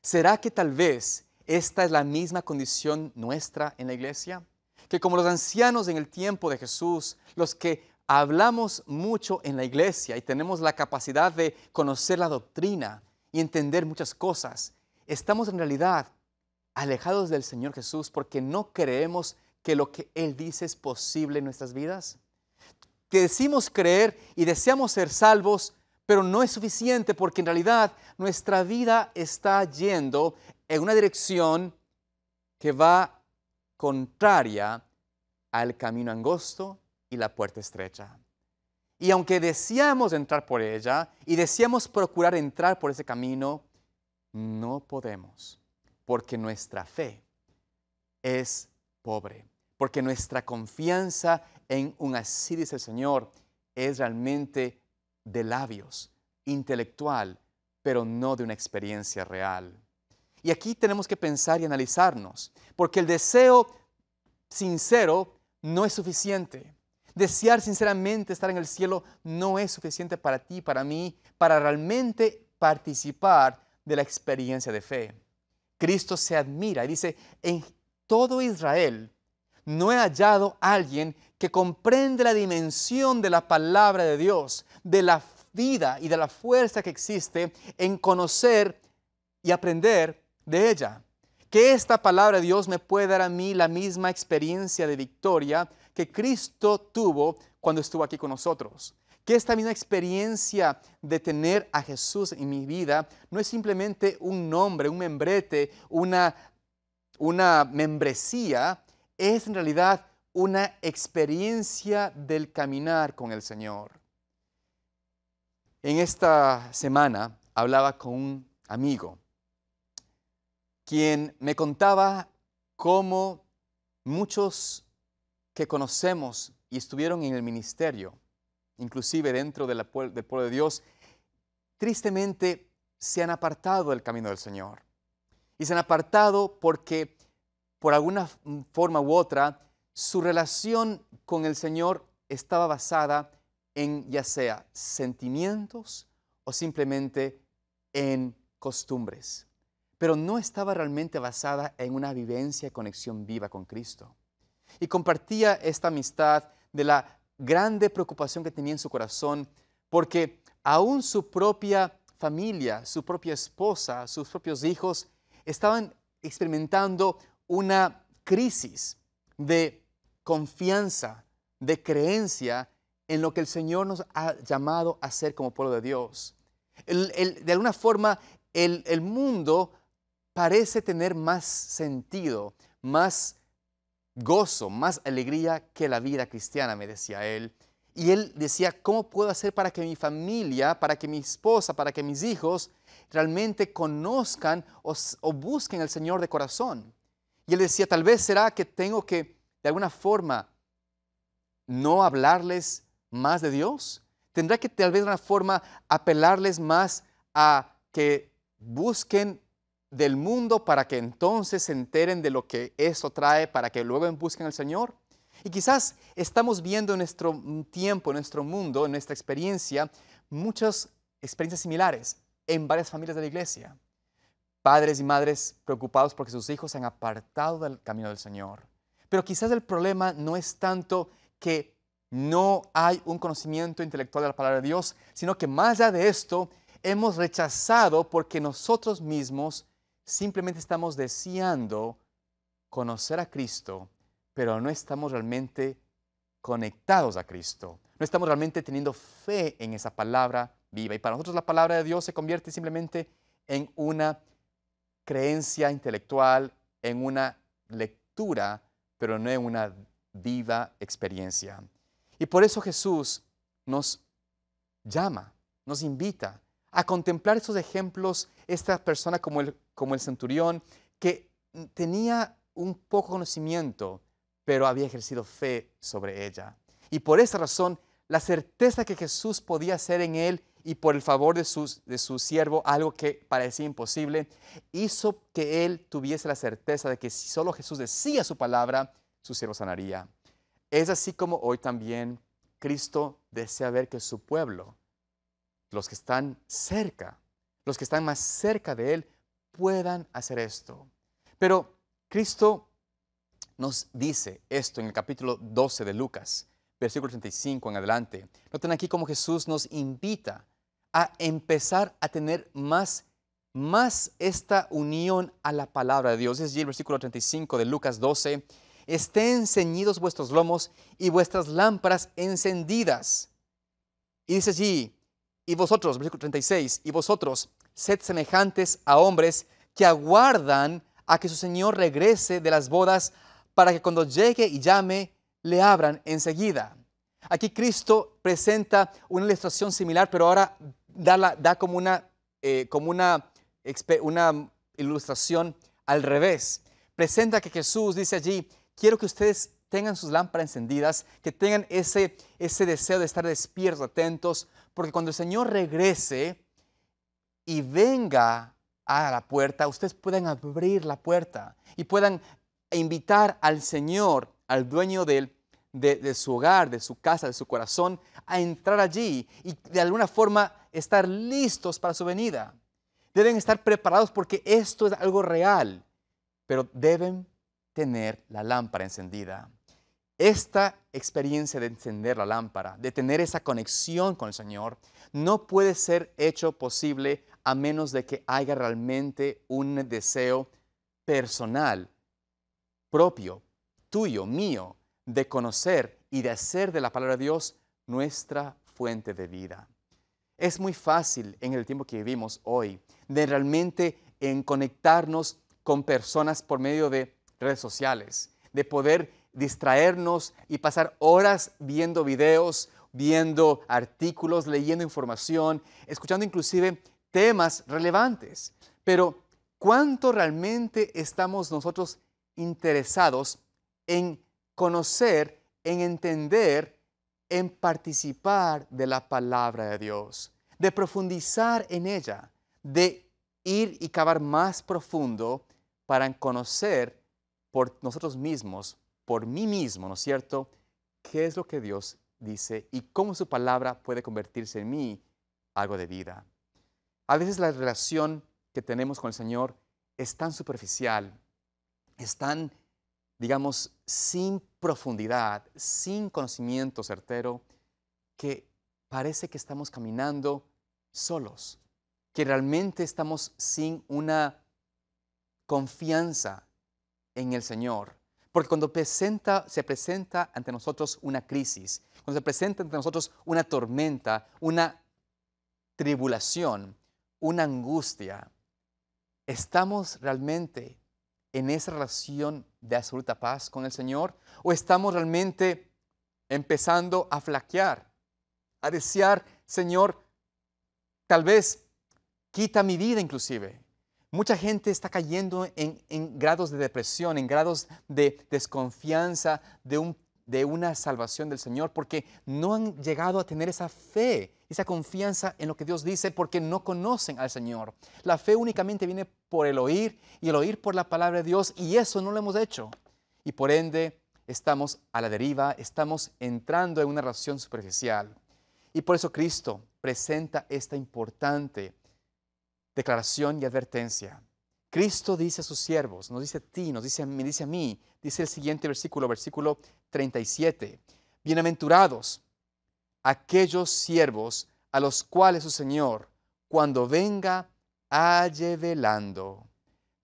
¿será que tal vez esta es la misma condición nuestra en la iglesia? Que como los ancianos en el tiempo de Jesús, los que hablamos mucho en la iglesia y tenemos la capacidad de conocer la doctrina y entender muchas cosas, estamos en realidad alejados del Señor Jesús porque no creemos que lo que Él dice es posible en nuestras vidas. Que decimos creer y deseamos ser salvos, pero no es suficiente porque en realidad nuestra vida está yendo en una dirección que va contraria al camino angosto y la puerta estrecha. Y aunque deseamos entrar por ella y deseamos procurar entrar por ese camino, no podemos, porque nuestra fe es pobre, porque nuestra confianza en un así dice el Señor es realmente de labios, intelectual, pero no de una experiencia real. Y aquí tenemos que pensar y analizarnos, porque el deseo sincero no es suficiente. Desear sinceramente estar en el cielo no es suficiente para ti, para mí, para realmente participar de la experiencia de fe. Cristo se admira y dice, en todo Israel no he hallado a alguien que comprende la dimensión de la palabra de Dios, de la vida y de la fuerza que existe en conocer y aprender de ella. Que esta palabra de Dios me puede dar a mí la misma experiencia de victoria que Cristo tuvo cuando estuvo aquí con nosotros. Que esta misma experiencia de tener a Jesús en mi vida no es simplemente un nombre, un membrete, una membresía, es en realidad una experiencia del caminar con el Señor. En esta semana hablaba con un amigo quien me contaba cómo muchos que conocemos y estuvieron en el ministerio, inclusive dentro del pueblo de Dios, tristemente se han apartado del camino del Señor. Y se han apartado porque, por alguna forma u otra, su relación con el Señor estaba basada en ya sea sentimientos o simplemente en costumbres. Pero no estaba realmente basada en una vivencia y conexión viva con Cristo. Y compartía esta amistad de la grande preocupación que tenía en su corazón, porque aún su propia familia, su propia esposa, sus propios hijos, estaban experimentando una crisis de confianza, de creencia en lo que el Señor nos ha llamado a ser como pueblo de Dios. De alguna forma, el mundo parece tener más sentido, más gozo, más alegría que la vida cristiana, me decía él. Y él decía, ¿cómo puedo hacer para que mi familia, para que mi esposa, para que mis hijos realmente conozcan o busquen al Señor de corazón? Y él decía, tal vez será que tengo que, de alguna forma, no hablarles más de Dios. ¿Tendrá que tal vez de una forma apelarles más a que busquen del mundo para que entonces se enteren de lo que esto trae para que luego busquen al Señor? Y quizás estamos viendo en nuestro tiempo, en nuestro mundo, en nuestra experiencia, muchas experiencias similares en varias familias de la iglesia. Padres y madres preocupados porque sus hijos se han apartado del camino del Señor. Pero quizás el problema no es tanto que no hay un conocimiento intelectual de la palabra de Dios, sino que más allá de esto, hemos rechazado porque nosotros mismos simplemente estamos deseando conocer a Cristo, pero no estamos realmente conectados a Cristo. No estamos realmente teniendo fe en esa palabra viva. Y para nosotros la palabra de Dios se convierte simplemente en una creencia intelectual, en una lectura, pero no en una viva experiencia. Y por eso Jesús nos llama, nos invita a contemplar estos ejemplos, esta persona como el centurión, que tenía un poco conocimiento, pero había ejercido fe sobre ella. Y por esa razón, la certeza que Jesús podía hacer en él y por el favor de su siervo, algo que parecía imposible, hizo que él tuviese la certeza de que si solo Jesús decía su palabra, su siervo sanaría. Es así como hoy también Cristo desea ver que su pueblo, los que están cerca, los que están más cerca de Él, puedan hacer esto. Pero Cristo nos dice esto en el capítulo 12 de Lucas, versículo 35 en adelante. Noten aquí cómo Jesús nos invita a empezar a tener más esta unión a la palabra de Dios. Es allí el versículo 35 de Lucas 12. Estén ceñidos vuestros lomos y vuestras lámparas encendidas. Y dice allí, y vosotros, versículo 36, y vosotros sed semejantes a hombres que aguardan a que su Señor regrese de las bodas para que cuando llegue y llame, le abran enseguida. Aquí Cristo presenta una ilustración similar, pero ahora da como una ilustración al revés. Presenta que Jesús dice allí, quiero que ustedes tengan sus lámparas encendidas, que tengan ese deseo de estar despiertos, atentos, porque cuando el Señor regrese y venga a la puerta, ustedes puedan abrir la puerta y puedan invitar al Señor, al dueño de su hogar, de su casa, de su corazón, a entrar allí y de alguna forma estar listos para su venida. Deben estar preparados porque esto es algo real, pero deben tener la lámpara encendida. Esta experiencia de encender la lámpara, de tener esa conexión con el Señor, no puede ser hecho posible a menos de que haya realmente un deseo personal, propio, tuyo, mío, de conocer y de hacer de la palabra de Dios nuestra fuente de vida. Es muy fácil en el tiempo que vivimos hoy de realmente conectarnos con personas por medio de redes sociales, de poder distraernos y pasar horas viendo videos, viendo artículos, leyendo información, escuchando inclusive temas relevantes. Pero ¿cuánto realmente estamos nosotros interesados en conocer, en entender, en participar de la palabra de Dios, de profundizar en ella, de ir y cavar más profundo para conocer por nosotros mismos, por mí mismo, ¿no es cierto?, qué es lo que Dios dice y cómo su palabra puede convertirse en mí algo de vida. A veces la relación que tenemos con el Señor es tan superficial, es tan, digamos, sin profundidad, sin conocimiento certero, que parece que estamos caminando solos, que realmente estamos sin una confianza en el Señor. Porque cuando se presenta ante nosotros una crisis, cuando se presenta ante nosotros una tormenta, una tribulación, una angustia, ¿estamos realmente en esa relación de absoluta paz con el Señor? ¿O estamos realmente empezando a flaquear, a desear, Señor, tal vez quita mi vida inclusive? Mucha gente está cayendo en grados de depresión, en grados de desconfianza de una salvación del Señor, porque no han llegado a tener esa fe, esa confianza en lo que Dios dice, porque no conocen al Señor. La fe únicamente viene por el oír, y el oír por la palabra de Dios, y eso no lo hemos hecho. Y por ende, estamos a la deriva, estamos entrando en una relación superficial. Y por eso Cristo presenta esta importante declaración y advertencia. Cristo dice a sus siervos, nos dice a ti, me dice a mí, dice el siguiente versículo 37. Bienaventurados aquellos siervos a los cuales su Señor, cuando venga, halle velando.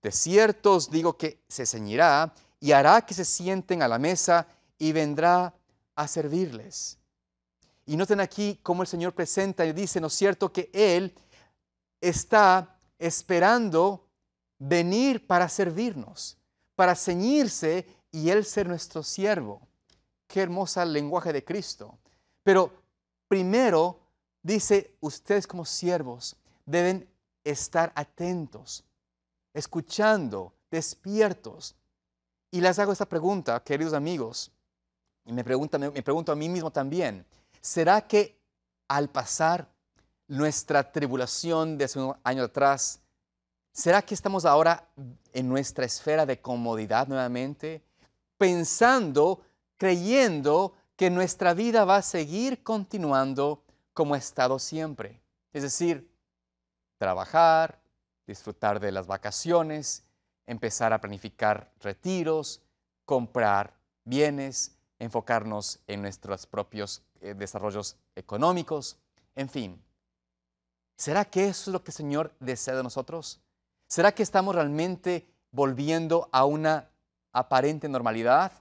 De cierto os digo que se ceñirá y hará que se sienten a la mesa y vendrá a servirles. Y noten aquí cómo el Señor presenta y dice, ¿no es cierto?, que Él está esperando venir para servirnos, para ceñirse y Él ser nuestro siervo. Qué hermoso lenguaje de Cristo. Pero primero dice, ustedes como siervos deben estar atentos, escuchando, despiertos. Y les hago esta pregunta, queridos amigos, y me pregunto a mí mismo también, ¿será que al pasar nuestra tribulación de hace unos años atrás? ¿Será que estamos ahora en nuestra esfera de comodidad nuevamente? Pensando, creyendo que nuestra vida va a seguir continuando como ha estado siempre. Es decir, trabajar, disfrutar de las vacaciones, empezar a planificar retiros, comprar bienes, enfocarnos en nuestros propios desarrollos económicos, en fin. ¿Será que eso es lo que el Señor desea de nosotros? ¿Será que estamos realmente volviendo a una aparente normalidad?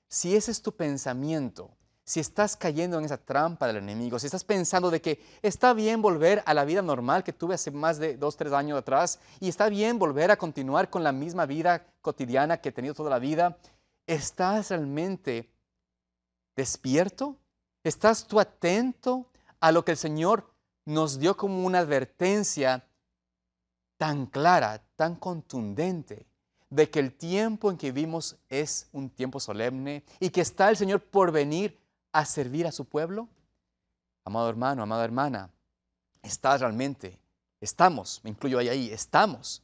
Si ese es tu pensamiento, si estás cayendo en esa trampa del enemigo, si estás pensando de que está bien volver a la vida normal que tuve hace más de 2, 3 años atrás y está bien volver a continuar con la misma vida cotidiana que he tenido toda la vida, ¿estás realmente despierto? ¿Estás tú atento a lo que el Señor nos dio como una advertencia tan clara, tan contundente, de que el tiempo en que vivimos es un tiempo solemne y que está el Señor por venir a servir a su pueblo? Amado hermano, amada hermana, ¿estás realmente, estamos, me incluyo ahí, estamos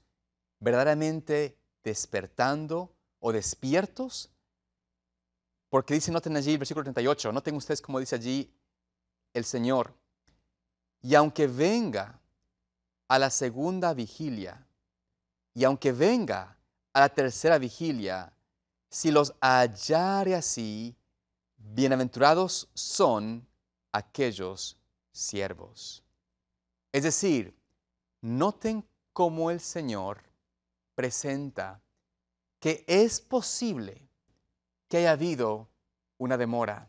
verdaderamente despertando o despiertos? Porque dice, noten allí el versículo 38, noten ustedes cómo dice allí el Señor: y aunque venga a la segunda vigilia, y aunque venga a la tercera vigilia, si los hallare así, bienaventurados son aquellos siervos. Es decir, noten cómo el Señor presenta que es posible que haya habido una demora.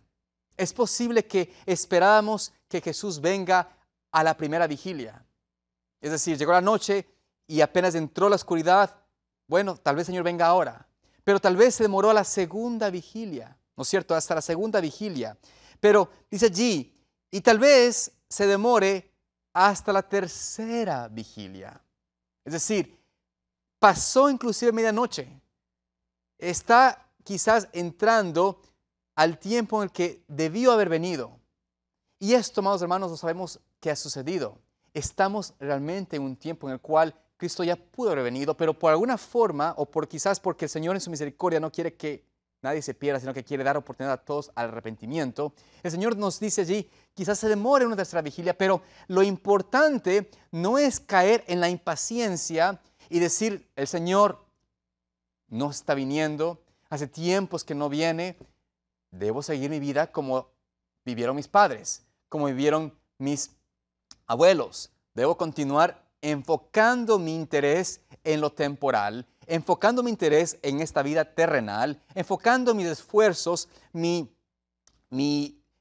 Es posible que esperábamos que Jesús venga a la primera vigilia. Es decir, llegó la noche y apenas entró la oscuridad. Bueno, tal vez el Señor venga ahora. Pero tal vez se demoró a la segunda vigilia, ¿no es cierto? Hasta la segunda vigilia. Pero dice allí, y tal vez se demore hasta la tercera vigilia. Es decir, pasó inclusive medianoche. Está quizás entrando al tiempo en el que debió haber venido. Y esto, amados hermanos, no sabemos qué ha sucedido. Estamos realmente en un tiempo en el cual Cristo ya pudo haber venido, pero por alguna forma, o quizás porque el Señor en su misericordia no quiere que nadie se pierda, sino que quiere dar oportunidad a todos al arrepentimiento, el Señor nos dice allí, quizás se demore una tercera vigilia, pero lo importante no es caer en la impaciencia y decir, el Señor no está viniendo, hace tiempos que no viene, debo seguir mi vida como vivieron mis padres, como vivieron mis abuelos. Debo continuar enfocando mi interés en lo temporal, enfocando mi interés en esta vida terrenal, enfocando mis esfuerzos, mi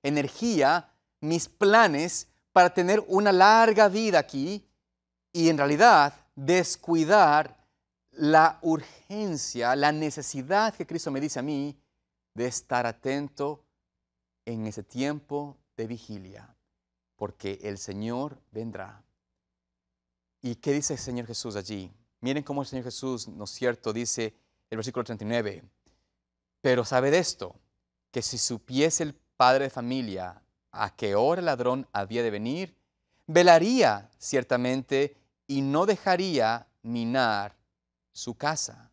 energía, mis planes para tener una larga vida aquí y en realidad descuidar la urgencia, la necesidad que Cristo me dice a mí de estar atento en ese tiempo de vigilia, porque el Señor vendrá. ¿Y qué dice el Señor Jesús allí? Miren cómo el Señor Jesús, ¿no es cierto?, dice el versículo 39, pero sabed esto, que si supiese el padre de familia a qué hora el ladrón había de venir, velaría ciertamente y no dejaría minar su casa.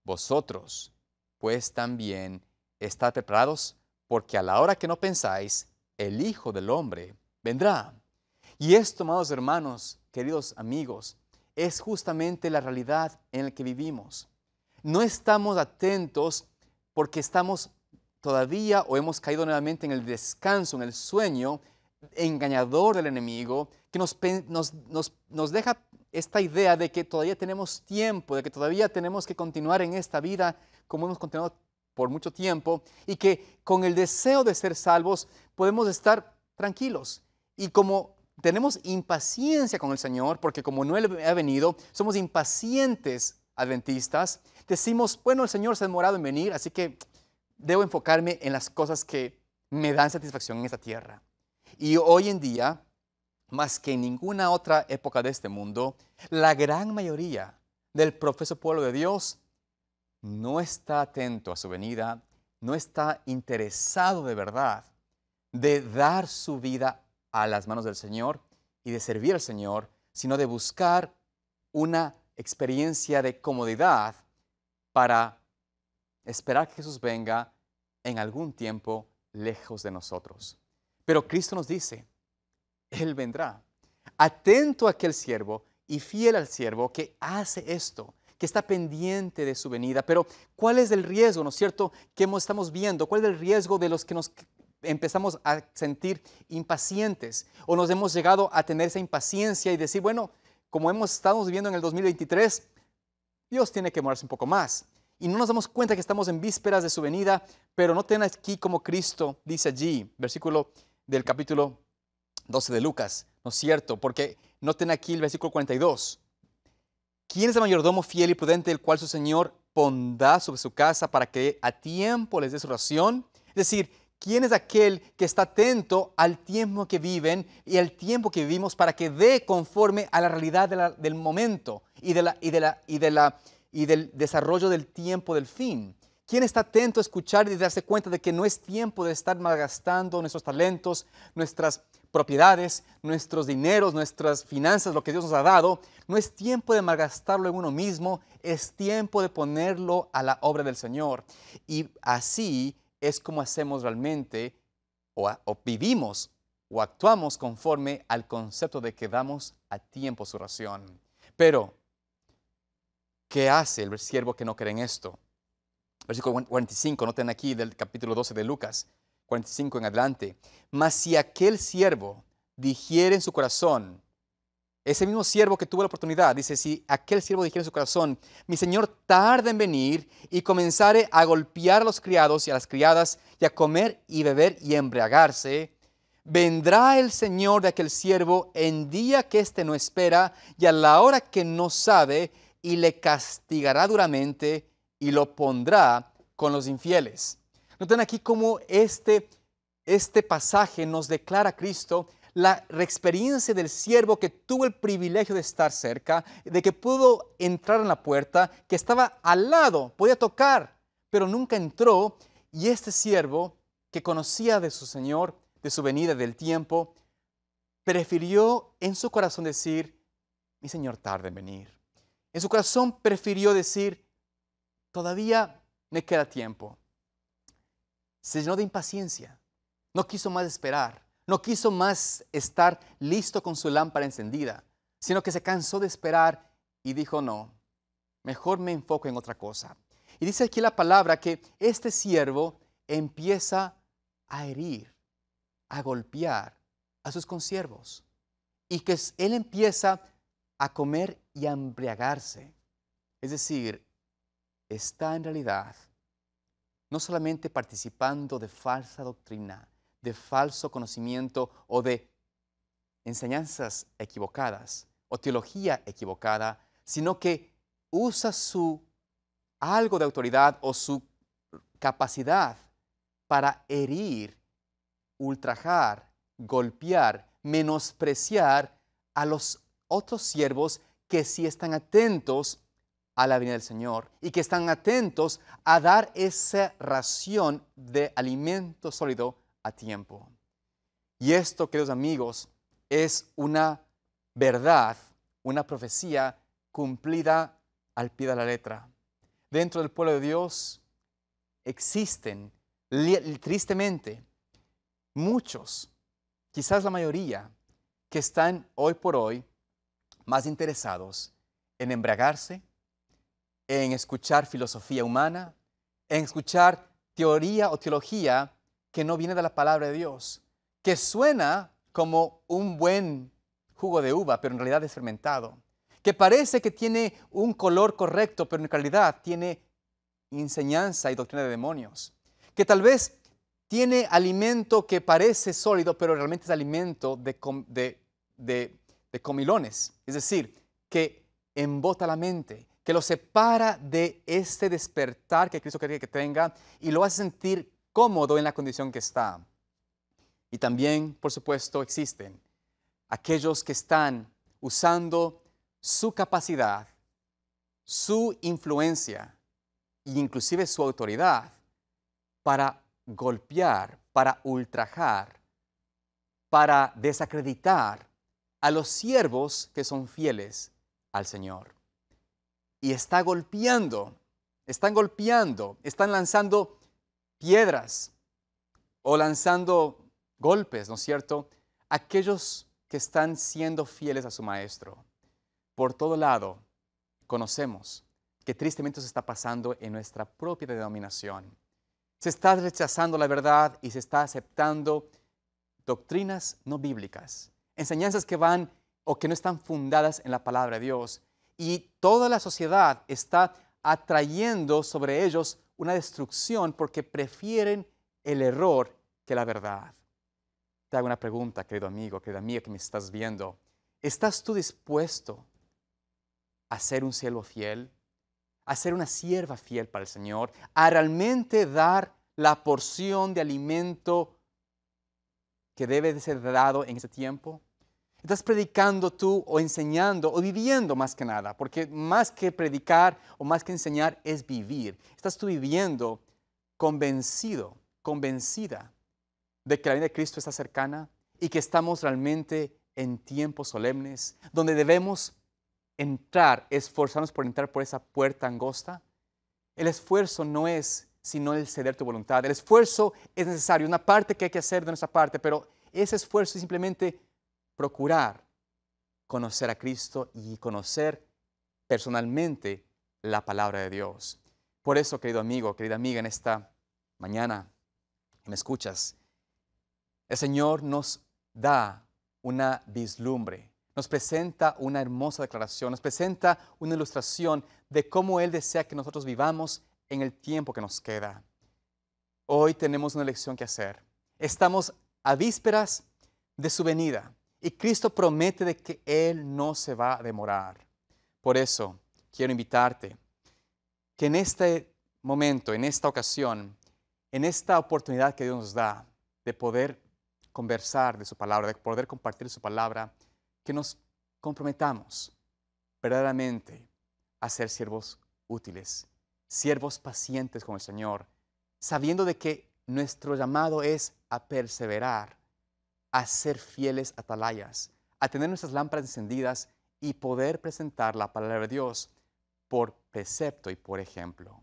Vosotros, pues también, estad preparados, porque a la hora que no pensáis, el Hijo del Hombre vendrá. Y esto, amados hermanos, queridos amigos, es justamente la realidad en la que vivimos. No estamos atentos porque estamos todavía o hemos caído nuevamente en el descanso, en el sueño engañador del enemigo, que nos deja esta idea de que todavía tenemos tiempo, de que todavía tenemos que continuar en esta vida como hemos continuado por mucho tiempo y que con el deseo de ser salvos podemos estar tranquilos. Y como tenemos impaciencia con el Señor, porque como no Él ha venido, somos impacientes adventistas, decimos, bueno, el Señor se ha demorado en venir, así que debo enfocarme en las cosas que me dan satisfacción en esta tierra. Y hoy en día, más que en ninguna otra época de este mundo, la gran mayoría del profeso pueblo de Dios no está atento a su venida, no está interesado de verdad de dar su vida a las manos del Señor y de servir al Señor, sino de buscar una experiencia de comodidad para esperar que Jesús venga en algún tiempo lejos de nosotros. Pero Cristo nos dice, Él vendrá. Atento a aquel siervo y fiel al siervo que hace esto, que está pendiente de su venida. Pero ¿cuál es el riesgo, no es cierto, que estamos viendo? ¿Cuál es el riesgo de los que nos empezamos a sentir impacientes o nos hemos llegado a tener esa impaciencia y decir, bueno, como estamos viviendo en el 2023, Dios tiene que demorarse un poco más? Y no nos damos cuenta que estamos en vísperas de su venida, pero noten aquí como Cristo dice allí, versículo del capítulo 12 de Lucas, ¿no es cierto? Porque noten aquí el versículo 42. ¿Quién es el mayordomo fiel y prudente, el cual su Señor pondrá sobre su casa para que a tiempo les dé su ración? Es decir, ¿quién es aquel que está atento al tiempo que viven y al tiempo que vivimos para que dé conforme a la realidad del momento y del desarrollo del tiempo del fin? ¿Quién está atento a escuchar y darse cuenta de que no es tiempo de estar malgastando nuestros talentos, nuestras propiedades, nuestros dineros, nuestras finanzas, lo que Dios nos ha dado? No es tiempo de malgastarlo en uno mismo, es tiempo de ponerlo a la obra del Señor. Y así es como hacemos realmente o vivimos o actuamos conforme al concepto de que damos a tiempo su ración. Pero, ¿qué hace el siervo que no cree en esto? Versículo 45, noten aquí del capítulo 12 de Lucas, 45 en adelante. Mas si aquel siervo dijere en su corazón, ese mismo siervo que tuvo la oportunidad, dice, si aquel siervo dijere en su corazón, mi señor tarda en venir, y comenzare a golpear a los criados y a las criadas, y a comer y beber y embriagarse, vendrá el señor de aquel siervo en día que éste no espera y a la hora que no sabe, y le castigará duramente y lo pondrá con los infieles. Noten aquí cómo este pasaje nos declara a Cristo la experiencia del siervo que tuvo el privilegio de estar cerca, de que pudo entrar en la puerta, que estaba al lado, podía tocar, pero nunca entró. Y este siervo, que conocía de su Señor, de su venida, del tiempo, prefirió en su corazón decir, mi Señor tarda en venir. En su corazón prefirió decir, todavía me queda tiempo. Se llenó de impaciencia. No quiso más esperar. No quiso más estar listo con su lámpara encendida, sino que se cansó de esperar y dijo, no, mejor me enfoco en otra cosa. Y dice aquí la palabra que este siervo empieza a herir, a golpear a sus consiervos. Y que él empieza a comer y a embriagarse. Es decir, está en realidad no solamente participando de falsa doctrina, de falso conocimiento o de enseñanzas equivocadas o teología equivocada, sino que usa algo de autoridad o su capacidad para herir, ultrajar, golpear, menospreciar a los otros siervos que sí están atentos a la venida del Señor y que están atentos a dar esa ración de alimento sólido a tiempo. Y esto, queridos amigos, es una verdad, una profecía cumplida al pie de la letra. Dentro del pueblo de Dios existen, tristemente, muchos, quizás la mayoría, que están hoy por hoy más interesados en embriagarse, en escuchar filosofía humana, en escuchar teoría o teología que no viene de la palabra de Dios, que suena como un buen jugo de uva, pero en realidad es fermentado, que parece que tiene un color correcto, pero en realidad tiene enseñanza y doctrina de demonios, que tal vez tiene alimento que parece sólido, pero realmente es alimento de comilones, es decir, que embota la mente, que lo separa de este despertar que Cristo quería que tenga y lo hace sentir cómodo en la condición que está. Y también, por supuesto, existen aquellos que están usando su capacidad, su influencia e inclusive su autoridad para golpear, para ultrajar para desacreditar a los siervos que son fieles al Señor. Y están golpeando, están lanzando piedras o lanzando golpes, ¿no es cierto?, aquellos que están siendo fieles a su maestro. Por todo lado, conocemos que tristemente se está pasando en nuestra propia denominación. Se está rechazando la verdad y se está aceptando doctrinas no bíblicas, enseñanzas que van o que no están fundadas en la palabra de Dios. Y toda la sociedad está atrayendo sobre ellos una destrucción porque prefieren el error que la verdad. Te hago una pregunta, querido amigo, querida amiga que me estás viendo. ¿Estás tú dispuesto a ser un siervo fiel, a ser una sierva fiel para el Señor, a realmente dar la porción de alimento que debe de ser dado en ese tiempo? ¿Estás predicando tú o enseñando o viviendo más que nada? Porque más que predicar o más que enseñar es vivir. ¿Estás tú viviendo convencido, convencida de que la venida de Cristo está cercana y que estamos realmente en tiempos solemnes donde debemos entrar, esforzarnos por entrar por esa puerta angosta? El esfuerzo no es sino el ceder tu voluntad. El esfuerzo es necesario, una parte que hay que hacer de nuestra parte, pero ese esfuerzo es simplemente procurar conocer a Cristo y conocer personalmente la palabra de Dios. Por eso, querido amigo, querida amiga, en esta mañana que me escuchas, el Señor nos da una vislumbre, nos presenta una hermosa declaración, nos presenta una ilustración de cómo Él desea que nosotros vivamos en el tiempo que nos queda. Hoy tenemos una elección que hacer. Estamos a vísperas de su venida y Cristo promete de que Él no se va a demorar. Por eso quiero invitarte que en este momento, en esta ocasión, en esta oportunidad que Dios nos da de poder conversar de su palabra, de poder compartir su palabra, que nos comprometamos verdaderamente a ser siervos útiles, siervos pacientes con el Señor, sabiendo de que nuestro llamado es a perseverar, a ser fieles atalayas, a tener nuestras lámparas encendidas y poder presentar la palabra de Dios por precepto y por ejemplo.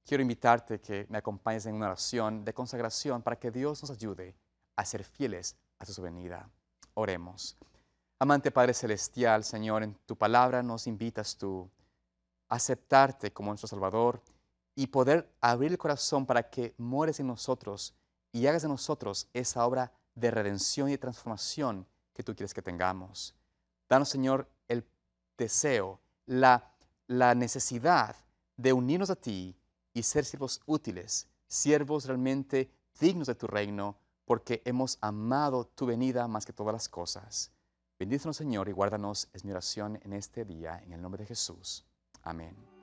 Quiero invitarte que me acompañes en una oración de consagración para que Dios nos ayude a ser fieles a su venida. Oremos. Amante Padre Celestial, Señor, en tu palabra nos invitas tú a aceptarte como nuestro Salvador y poder abrir el corazón para que mueres en nosotros y hagas de nosotros esa obra de redención y de transformación que tú quieres que tengamos. Danos, Señor, el deseo, la necesidad de unirnos a ti y ser siervos útiles, siervos realmente dignos de tu reino, porque hemos amado tu venida más que todas las cosas. Bendícenos, Señor, y guárdanos, es mi oración en este día, en el nombre de Jesús. Amén.